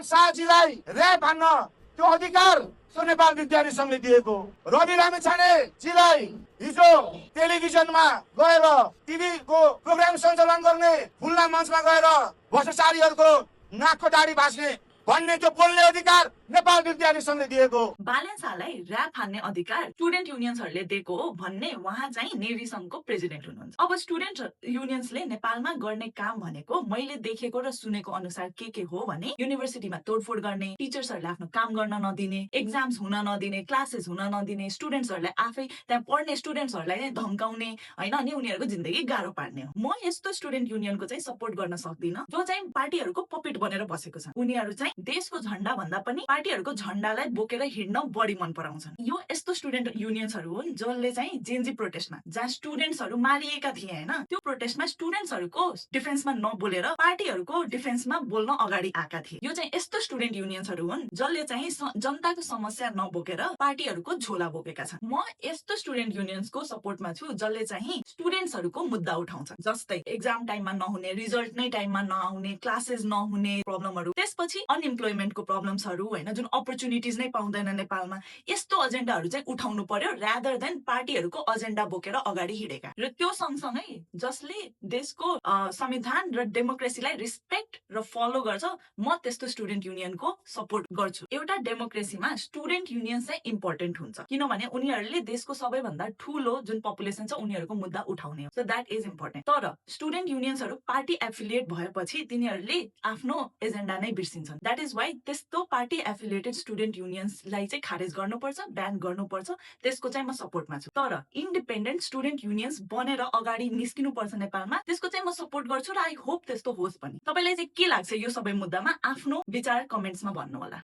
समिधान शाहजीलाई rap हान्न त्यो अधिकार त्यो नेपाल विद्यार्थी संघले दिएको। रवि लामिछानेजीलाई हिजो टेलिभिजनमा गएर टिभीको प्रोग्राम सञ्चालन गर्ने खुल्ला मञ्चमा गएर भ्रष्टाचारीहरूको नाकको दाढी भाँच्ने भन्ने त्यो बोल्ने अधिकार नेपाल विद्यार्थी संघले दिएको। बालन शाहलाई र्याप हान्ने अधिकार स्टुडेन्ट युनियन्सहरूले दिएको हो भन्ने उहाँ चाहिँ नेभी संघको प्रेसिडेन्ट हुनुहुन्छ। अब स्टुडेन्ट युनियन्सले नेपालमा गर्ने काम भनेको मैले देखेको र सुनेको अनुसार के हो भने युनिभर्सिटीमा तोडफोड गर्ने, टिचर्सहरूले आफ्नो काम गर्न नदिने, एक्जाम्स हुन नदिने, क्लासेस हुन नदिने, स्टुडेन्ट्सहरूलाई आफै त्यहाँ पढ्ने स्टुडेन्ट्सहरूलाई धम्काउने होइन, अनि उनीहरूको जिन्दगी गाह्रो पार्ने हो। म यस्तो स्टुडेन्ट युनियनको चाहिँ सपोर्ट गर्न सक्दिनँ जो चाहिँ पार्टीहरूको पपेट बनेर बसेको छ। उनीहरू चाहिँ देशको झण्डा भन्दा पनि पार्टीहरूको झण्डालाई बोकेर हिँड्न बढी मन पराउँछन्। यो यस्तो स्टुडेन्ट युनियन्सहरू हुन् जसले चाहिँ जेन्जी प्रोटेस्टमा जहाँ स्टुडेन्ट्सहरू मारिएका थिए होइन, त्यो प्रोटेस्टमा स्टुडेन्ट्सहरूको डिफेन्समा नबोलेर पार्टीहरूको डिफेन्समा बोल्न अगाडि आएका थिए। यो चाहिँ यस्तो स्टुडेन्ट युनियन्सहरू हुन् जसले चाहिँ जनताको समस्या नबोकेर पार्टीहरूको झोला बोकेका छन्। म यस्तो स्टुडेन्ट युनियन्सको सपोर्टमा छु जसले चाहिँ स्टुडेन्ट्सहरूको मुद्दा उठाउँछ, जस्तै एक्जाम टाइममा नहुने, रिजल्ट नै टाइममा नआउने, क्लासेस नहुने प्रब्लमहरू, त्यसपछि अनइम्प्लोइमेन्टको प्रब्लम्सहरू होइन, जुन अपर्च्युनिटिज नै पाउँदैन नेपालमा, यस्तो एजेन्डाहरू चाहिँ उठाउनु पर्यो रादर देन पार्टीहरूको एजेन्डा बोकेर अगाडि हिँडेका। र त्यो सँगसँगै जसले देशको संविधान र डेमोक्रेसीलाई रिस्पेक्ट र फलो गर्छ, म त्यस्तो स्टुडेन्ट युनियनको सपोर्ट गर्छु। एउटा डेमोक्रेसीमा स्टुडेन्ट युनियन चाहिँ इम्पोर्टेन्ट हुन्छ किनभने उनीहरूले देशको सबैभन्दा ठुलो जुन पपुलेसन छ उनीहरूको मुद्दा उठाउने हो। So that is important. तर स्टुडेन्ट युनियन्सहरू पार्टी एफिलिएट भएपछि तिनीहरूले आफ्नो एजेन्डा नै बिर्सिन्छन्। द्याट इज वाइ त्यस्तो पार्टी एफिलिएटेड स्टुडेन्ट युनियन्सलाई चाहिँ खारेज गर्नुपर्छ, ब्यान गर्नुपर्छ, त्यसको चाहिँ म सपोर्टमा छु। तर इन्डिपेन्डेन्ट स्टुडेन्ट युनियन्स बनेर अगाडि निस्किनुपर्छ नेपालमा, त्यसको चाहिँ म सपोर्ट गर्छु र आई होप त्यस्तो होस् पनि। तपाईलाई चाहिँ के लाग्छ यो सबै मुद्दामा? आफ्नो विचार कमेन्ट्समा भन्नु होला।